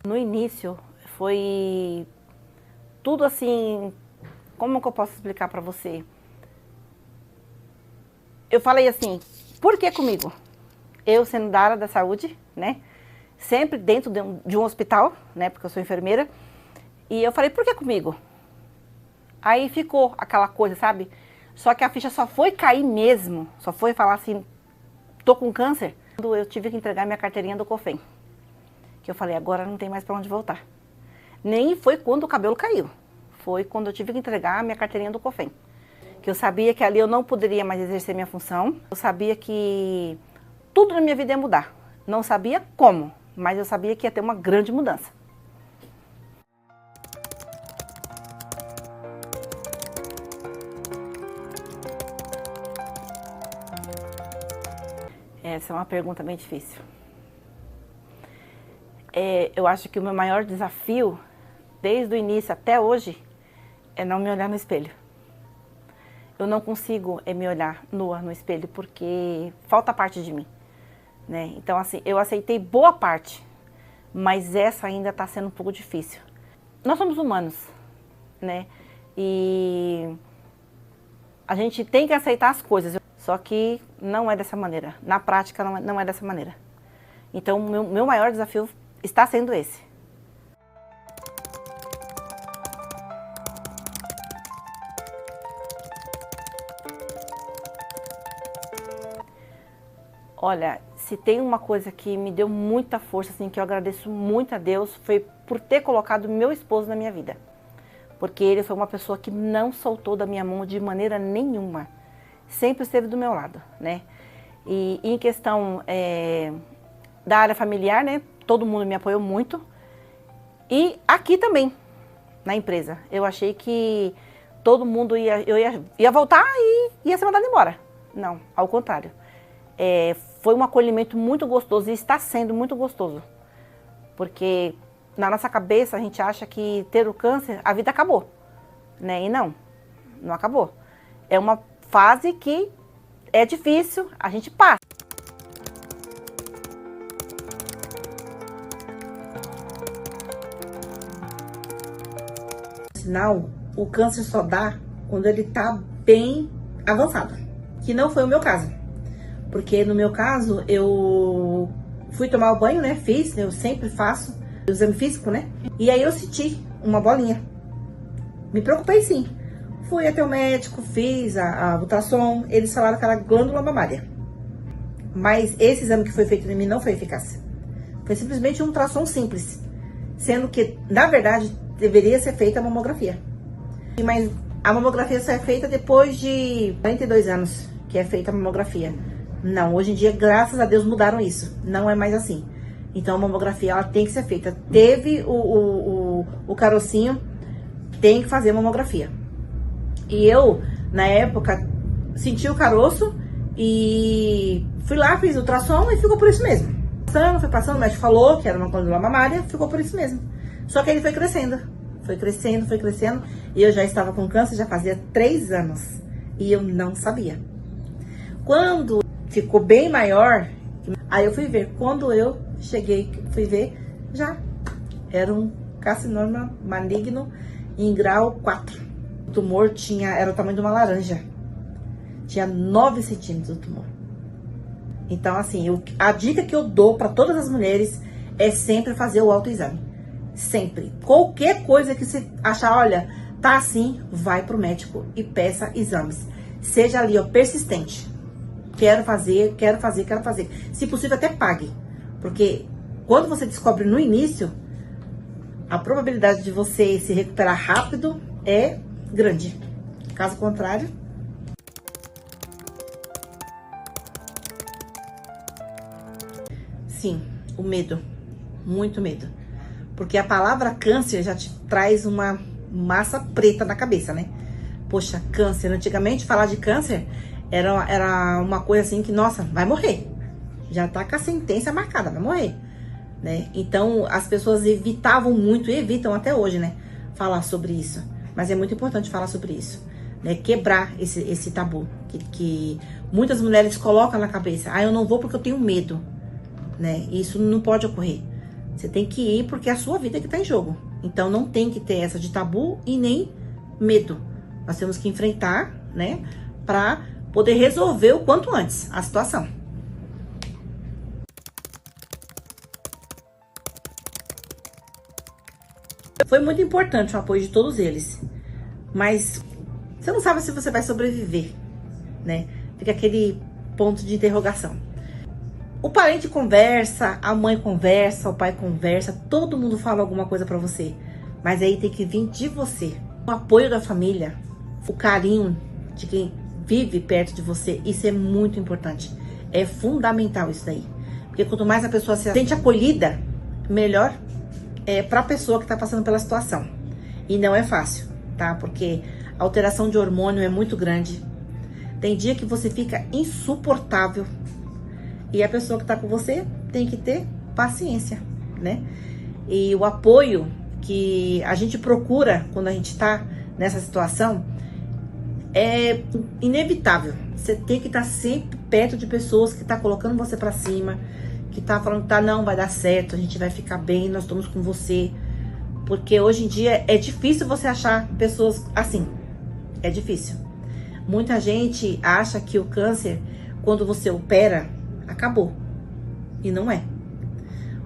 No início foi tudo assim, como que eu posso explicar pra você? Eu falei assim, por que comigo? Eu sendo da área da saúde, né? Sempre dentro de um hospital, né? Porque eu sou enfermeira. E eu falei, por que comigo? Aí ficou aquela coisa, sabe? Só que a ficha só foi cair mesmo, só foi falar assim, tô com câncer, quando eu tive que entregar minha carteirinha do COFEM. Que eu falei, agora não tem mais pra onde voltar. Nem foi quando o cabelo caiu, foi quando eu tive que entregar a minha carteirinha do COFEM. Que eu sabia que ali eu não poderia mais exercer minha função, eu sabia que tudo na minha vida ia mudar. Não sabia como, mas eu sabia que ia ter uma grande mudança. Essa é uma pergunta bem difícil. Eu acho que o meu maior desafio, desde o início até hoje, é não me olhar no espelho. Eu não consigo me olhar nua no espelho porque falta parte de mim, né? Então, assim, eu aceitei boa parte, mas essa ainda está sendo um pouco difícil. Nós somos humanos, né? E a gente tem que aceitar as coisas, só que não é dessa maneira. Na prática, não é dessa maneira. Então, o meu maior desafio está sendo esse. Olha, se tem uma coisa que me deu muita força, assim, que eu agradeço muito a Deus, foi por ter colocado meu esposo na minha vida. Porque ele foi uma pessoa que não soltou da minha mão de maneira nenhuma. Sempre esteve do meu lado, né? E em questão da área familiar, né? Todo mundo me apoiou muito. E aqui também, na empresa. Eu achei que todo mundo ia voltar e ia ser mandado embora. Não, ao contrário. Foi um acolhimento muito gostoso e está sendo muito gostoso. Porque na nossa cabeça a gente acha que ter o câncer, a vida acabou, né? E não acabou. É uma fase que é difícil, a gente passa. Sinal, o câncer só dá quando ele está bem avançado, que não foi o meu caso. Porque no meu caso, eu fui tomar o banho, né? Fiz, eu sempre faço o exame físico, né? E aí eu senti uma bolinha. Me preocupei sim. Fui até o médico, fiz a ultrassom, eles falaram que era glândula mamária. Mas esse exame que foi feito em mim não foi eficaz. Foi simplesmente um ultrassom simples. Sendo que, na verdade, deveria ser feita a mamografia. Mas a mamografia só é feita depois de 42 anos que é feita a mamografia. Não, hoje em dia, graças a Deus, mudaram isso. Não é mais assim. Então, a mamografia, ela tem que ser feita. Teve o carocinho, tem que fazer a mamografia. E eu, na época, senti o caroço e fui lá, fiz o ultrassom e ficou por isso mesmo. Foi passando, o médico falou que era uma glândula mamária, ficou por isso mesmo. Só que ele foi crescendo. Foi crescendo, foi crescendo. E eu já estava com câncer, já fazia 3 anos. E eu não sabia. Quando ficou bem maior, aí eu fui ver. Quando eu cheguei, fui ver, já era um carcinoma maligno em grau 4. O tumor era o tamanho de uma laranja. Tinha 9 centímetros o tumor. Então, assim, a dica que eu dou para todas as mulheres é sempre fazer o autoexame. Sempre. Qualquer coisa que você achar, olha, tá assim, vai pro médico e peça exames. Seja ali, ó, persistente. Quero fazer, quero fazer, quero fazer. Se possível, até pague. Porque quando você descobre no início, a probabilidade de você se recuperar rápido é grande. Caso contrário... Sim, o medo. Muito medo. Porque a palavra câncer já te traz uma massa preta na cabeça, né? Poxa, câncer. Antigamente, falar de câncer... Era uma coisa assim que, nossa, vai morrer. Já tá com a sentença marcada, vai morrer, né? Então, as pessoas evitavam muito, e evitam até hoje, né? Falar sobre isso. Mas é muito importante falar sobre isso, né? Quebrar esse tabu que muitas mulheres colocam na cabeça. Ah, eu não vou porque eu tenho medo, né? Isso não pode ocorrer, Você tem que ir porque é a sua vida que tá em jogo. Então não tem que ter essa de tabu e nem medo. Nós temos que enfrentar, né, para poder resolver o quanto antes a situação. Foi muito importante o apoio de todos eles, mas você não sabe se você vai sobreviver, né? Fica aquele ponto de interrogação. O parente conversa, a mãe conversa, o pai conversa, todo mundo fala alguma coisa pra você, mas aí tem que vir de você. O apoio da família, o carinho de quem vive perto de você, isso é muito importante. É fundamental isso daí. Porque quanto mais a pessoa se sente acolhida, melhor é para a pessoa que está passando pela situação. E não é fácil, tá? Porque a alteração de hormônio é muito grande. Tem dia que você fica insuportável. E a pessoa que está com você tem que ter paciência, né? E o apoio que a gente procura quando a gente está nessa situação é inevitável. Você tem que estar sempre perto de pessoas que estão colocando você para cima, que tá falando, tá, não, vai dar certo, a gente vai ficar bem, nós estamos com você. Porque hoje em dia é difícil você achar pessoas assim. É difícil. Muita gente acha que o câncer, quando você opera, acabou. E não é.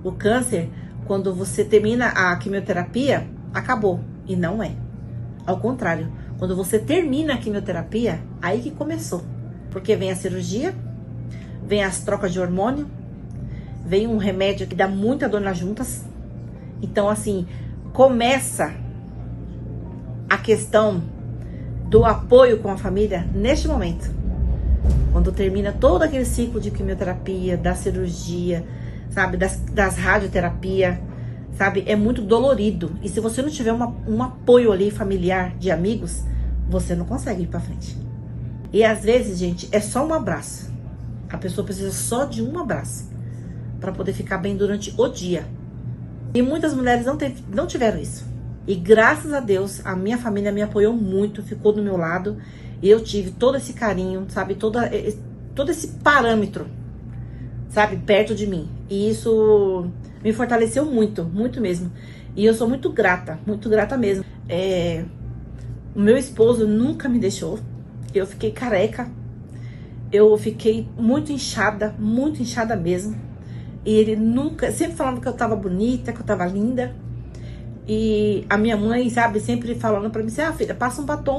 O câncer, quando você termina a quimioterapia, acabou. E não é. Ao contrário, quando você termina a quimioterapia, aí que começou. Porque vem a cirurgia, vem as trocas de hormônio, vem um remédio que dá muita dor nas juntas. Então, assim, começa a questão do apoio com a família neste momento. Quando termina todo aquele ciclo de quimioterapia, da cirurgia, sabe, das radioterapia, sabe, é muito dolorido. E se você não tiver um apoio ali familiar, de amigos, você não consegue ir pra frente. E às vezes, gente, é só um abraço. A pessoa precisa só de um abraço para poder ficar bem durante o dia. E muitas mulheres não tiveram isso. E graças a Deus, a minha família me apoiou muito, ficou do meu lado. E eu tive todo esse carinho, sabe? Todo esse parâmetro, sabe? Perto de mim. E isso me fortaleceu muito, muito mesmo. E eu sou muito grata mesmo. O meu esposo nunca me deixou. Eu fiquei careca. Eu fiquei muito inchada mesmo. E ele nunca, sempre falando que eu tava bonita, que eu tava linda. E a minha mãe, sabe, sempre falando pra mim assim, filha, passa um batom,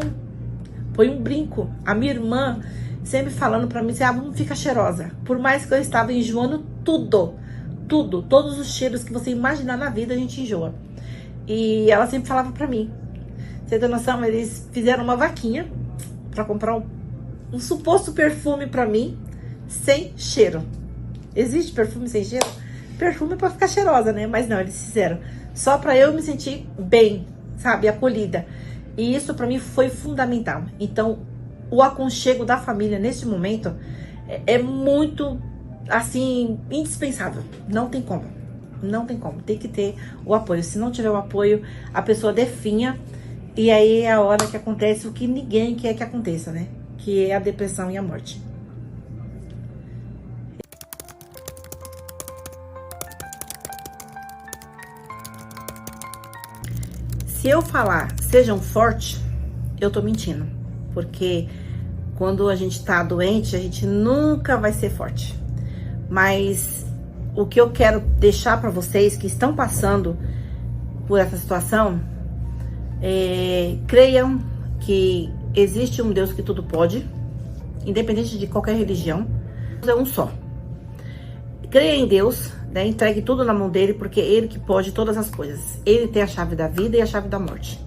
põe um brinco. A minha irmã sempre falando pra mim assim, não fica cheirosa. Por mais que eu estava enjoando todos os cheiros que você imaginar na vida, a gente enjoa. E ela sempre falava pra mim. Você tem noção, eles fizeram uma vaquinha pra comprar um suposto perfume pra mim, sem cheiro. Existe perfume sem cheiro? Perfume é pra ficar cheirosa, né? Mas não, eles fizeram só pra eu me sentir bem, sabe? Acolhida. E isso pra mim foi fundamental. Então, o aconchego da família nesse momento é muito, assim, indispensável. Não tem como. Não tem como. Tem que ter o apoio. Se não tiver o apoio, a pessoa definha. E aí é a hora que acontece o que ninguém quer que aconteça, né? Que é a depressão e a morte. Se eu falar sejam fortes, eu tô mentindo. Porque quando a gente tá doente, a gente nunca vai ser forte. Mas o que eu quero deixar pra vocês que estão passando por essa situação, creiam que existe um Deus que tudo pode, independente de qualquer religião. Deus é um só. Creia em Deus, né? Entregue tudo na mão dele, porque é ele que pode todas as coisas. Ele tem a chave da vida e a chave da morte.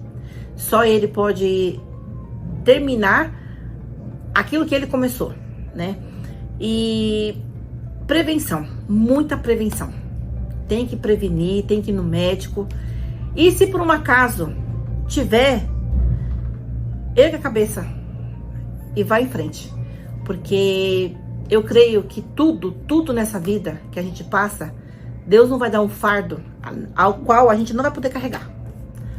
Só ele pode terminar aquilo que ele começou, né? E prevenção, muita prevenção. Tem que prevenir, tem que ir no médico. E se por um acaso tiver, ergue a cabeça e vai em frente. Porque eu creio que tudo nessa vida que a gente passa, Deus não vai dar um fardo ao qual a gente não vai poder carregar.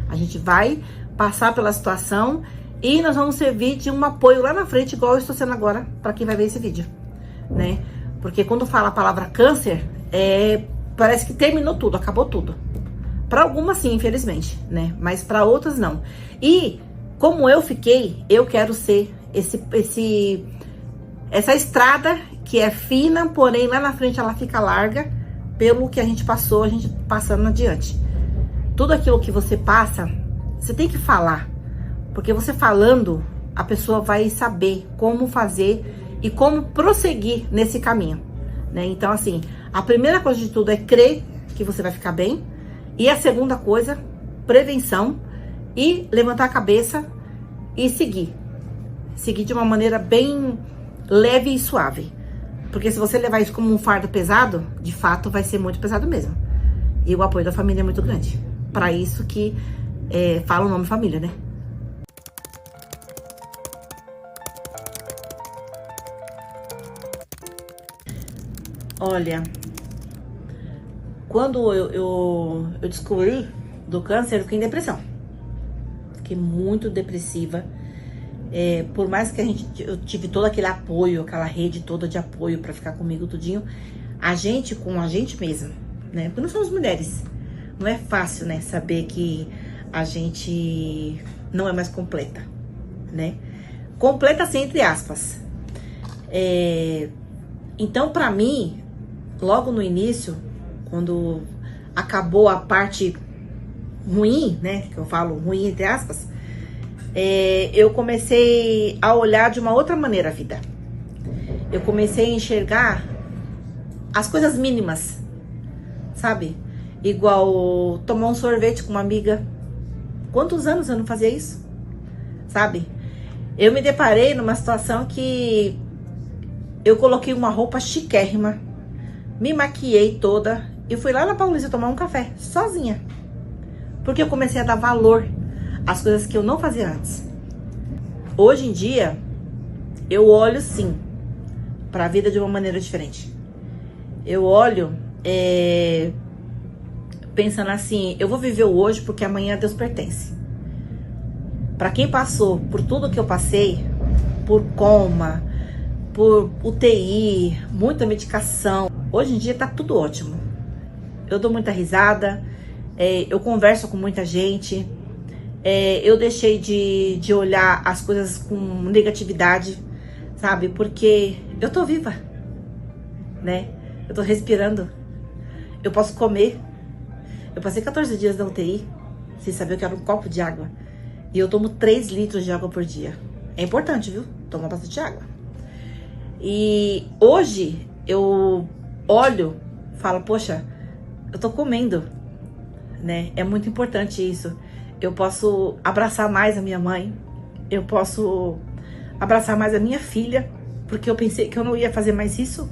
A gente vai passar pela situação e nós vamos servir de um apoio lá na frente, igual eu estou sendo agora para quem vai ver esse vídeo, né? Porque quando fala a palavra câncer, é parece que terminou tudo, acabou tudo. Para algumas sim, infelizmente, né? Mas para outras não. E como eu fiquei, eu quero ser essa estrada que é fina, porém lá na frente ela fica larga, pelo que a gente passou, a gente passando adiante. Tudo aquilo que você passa, você tem que falar, porque você falando, a pessoa vai saber como fazer e como prosseguir nesse caminho, né? Então, assim, a primeira coisa de tudo é crer que você vai ficar bem, e a segunda coisa, prevenção e levantar a cabeça e seguir de uma maneira bem leve e suave, porque se você levar isso como um fardo pesado, de fato vai ser muito pesado mesmo. E o apoio da família é muito grande, para isso que fala o nome família, né? Olha, quando eu descobri do câncer, eu fiquei em depressão. Fiquei muito depressiva. Por mais que eu tive todo aquele apoio, aquela rede toda de apoio pra ficar comigo tudinho, a gente com a gente mesma, né? Porque nós somos mulheres. Não é fácil, né? Saber que a gente não é mais completa, né? Completa assim, entre aspas. Então, pra mim, logo no início, quando acabou a parte ruim, né? Que eu falo ruim, entre aspas, eu comecei a olhar de uma outra maneira a vida. Eu comecei a enxergar as coisas mínimas, sabe? Igual tomar um sorvete com uma amiga. Quantos anos eu não fazia isso? Sabe? Eu me deparei numa situação que eu coloquei uma roupa chiquérrima, me maquiei toda e fui lá na Paulista tomar um café, sozinha. Porque eu comecei a dar valor às coisas que eu não fazia antes. Hoje em dia, eu olho sim para a vida de uma maneira diferente. Eu olho pensando assim, eu vou viver o hoje porque amanhã a Deus pertence. Para quem passou por tudo que eu passei, por coma, por UTI, muita medicação, hoje em dia tá tudo ótimo. Eu dou muita risada, eu converso com muita gente, eu deixei de olhar as coisas com negatividade, sabe? Porque eu tô viva, né? Eu tô respirando, eu posso comer. Eu passei 14 dias na UTI, sem saber que era um copo de água. E eu tomo 3 litros de água por dia. É importante, viu? Tomar bastante água. E hoje eu olho, falo, poxa, eu tô comendo, né? É muito importante isso. Eu posso abraçar mais a minha mãe, eu posso abraçar mais a minha filha, porque eu pensei que eu não ia fazer mais isso.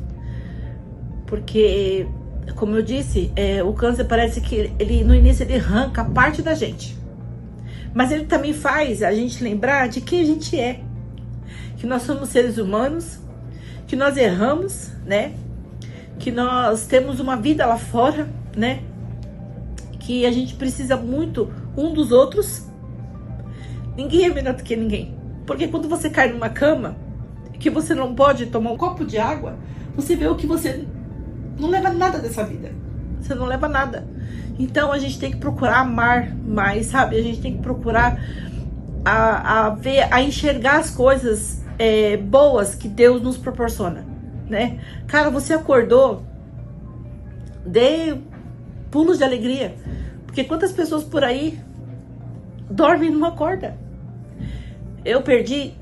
Porque, como eu disse, o câncer parece que ele no início ele arranca parte da gente. Mas ele também faz a gente lembrar de quem a gente é. Que nós somos seres humanos, que nós erramos, né? Que nós temos uma vida lá fora, né? Que a gente precisa muito um dos outros. Ninguém é melhor do que ninguém. Porque quando você cai numa cama, que você não pode tomar um copo de água, você vê o que você não leva nada dessa vida. Você não leva nada. Então a gente tem que procurar amar mais, sabe? A gente tem que procurar a enxergar as coisas boas que Deus nos proporciona, né? Cara, você acordou, dê pulos de alegria. Porque quantas pessoas por aí dormem e não acordam? Eu perdi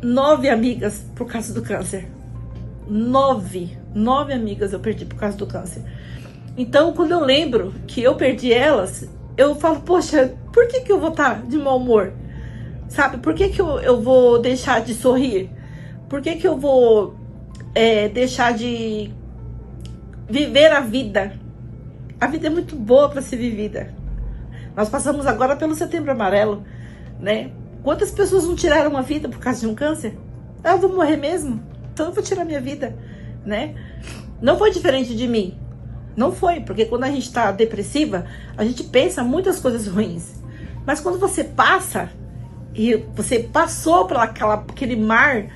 9 amigas por causa do câncer. 9 amigas eu perdi por causa do câncer. Então, quando eu lembro que eu perdi elas, eu falo, poxa, por que eu vou estar de mau humor? Sabe? Por que eu vou deixar de sorrir? Por que eu vou deixar de viver a vida? A vida é muito boa para ser vivida. Nós passamos agora pelo Setembro Amarelo, né? Quantas pessoas não tiraram a vida por causa de um câncer? Eu vou morrer mesmo, então eu vou tirar minha vida, né? Não foi diferente de mim. Não foi, porque quando a gente tá depressiva, a gente pensa muitas coisas ruins. Mas quando você passa, e você passou por aquele mar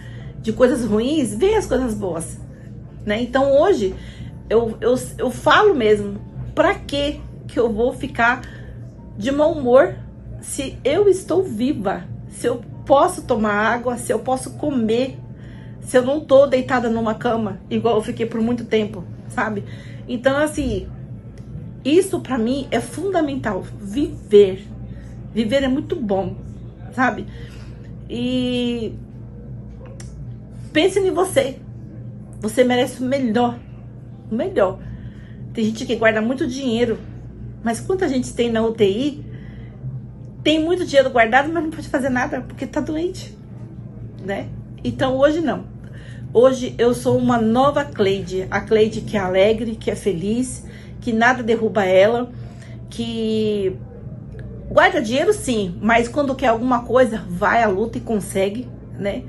de coisas ruins, vem as coisas boas, né? Então hoje, eu falo mesmo, pra que eu vou ficar de mau humor se eu estou viva? Se eu posso tomar água, se eu posso comer, se eu não tô deitada numa cama, igual eu fiquei por muito tempo, sabe? Então, assim, isso pra mim é fundamental. Viver. Viver é muito bom, sabe? E pense em você. Você merece o melhor. O melhor. Tem gente que guarda muito dinheiro, mas quanta gente tem na UTI, tem muito dinheiro guardado, mas não pode fazer nada porque tá doente, né? Então hoje não. Hoje eu sou uma nova Cleide. A Cleide que é alegre, que é feliz, que nada derruba ela, que guarda dinheiro sim, mas quando quer alguma coisa, vai à luta e consegue, né?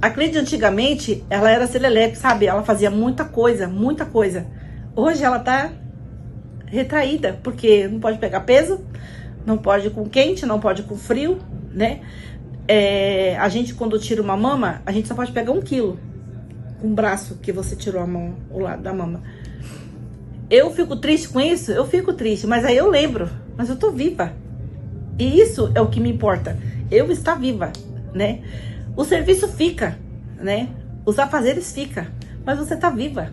A Cleide antigamente, ela era serelepe, sabe? Ela fazia muita coisa, muita coisa. Hoje ela tá retraída, porque não pode pegar peso, não pode ir com quente, não pode ir com frio, né? A gente, quando tira uma mama, a gente só pode pegar 1 quilo com o braço que você tirou a mão, o lado da mama. Eu fico triste com isso? Eu fico triste, mas aí eu lembro, mas eu tô viva. E isso é o que me importa, eu estar viva, né? O serviço fica, né? Os afazeres ficam, mas você tá viva.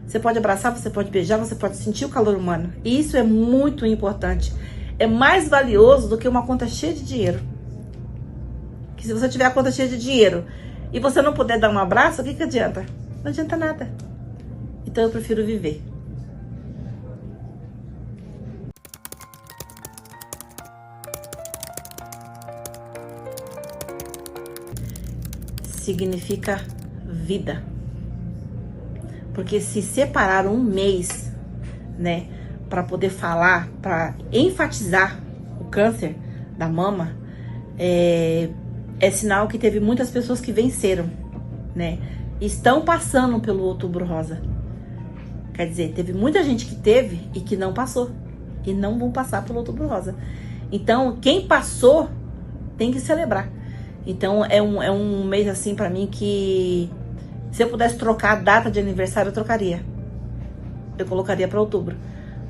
Você pode abraçar, você pode beijar, você pode sentir o calor humano. E isso é muito importante. É mais valioso do que uma conta cheia de dinheiro. Que se você tiver a conta cheia de dinheiro e você não puder dar um abraço, o que adianta? Não adianta nada. Então eu prefiro viver. Significa vida. Porque se separaram 1 mês, né, para poder falar, para enfatizar o câncer da mama, é sinal que teve muitas pessoas que venceram, né? Estão passando pelo Outubro Rosa. Quer dizer, teve muita gente que teve e que não passou. E não vão passar pelo Outubro Rosa. Então, quem passou tem que celebrar. Então, é um mês assim pra mim que, se eu pudesse trocar a data de aniversário, eu trocaria. Eu colocaria pra outubro.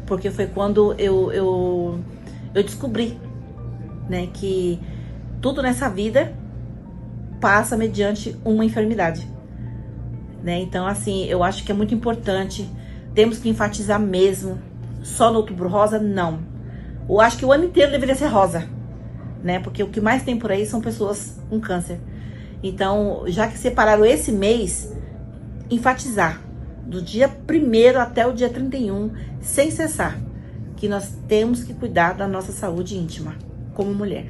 Porque foi quando eu descobri, né, que tudo nessa vida passa mediante uma enfermidade, né? Então, assim, eu acho que é muito importante. Temos que enfatizar mesmo. Só no Outubro Rosa, não. Eu acho que o ano inteiro deveria ser rosa, né? Porque o que mais tem por aí são pessoas com câncer. Então, já que separaram esse mês, enfatizar do dia 1º até o dia 31, sem cessar, que nós temos que cuidar da nossa saúde íntima como mulher.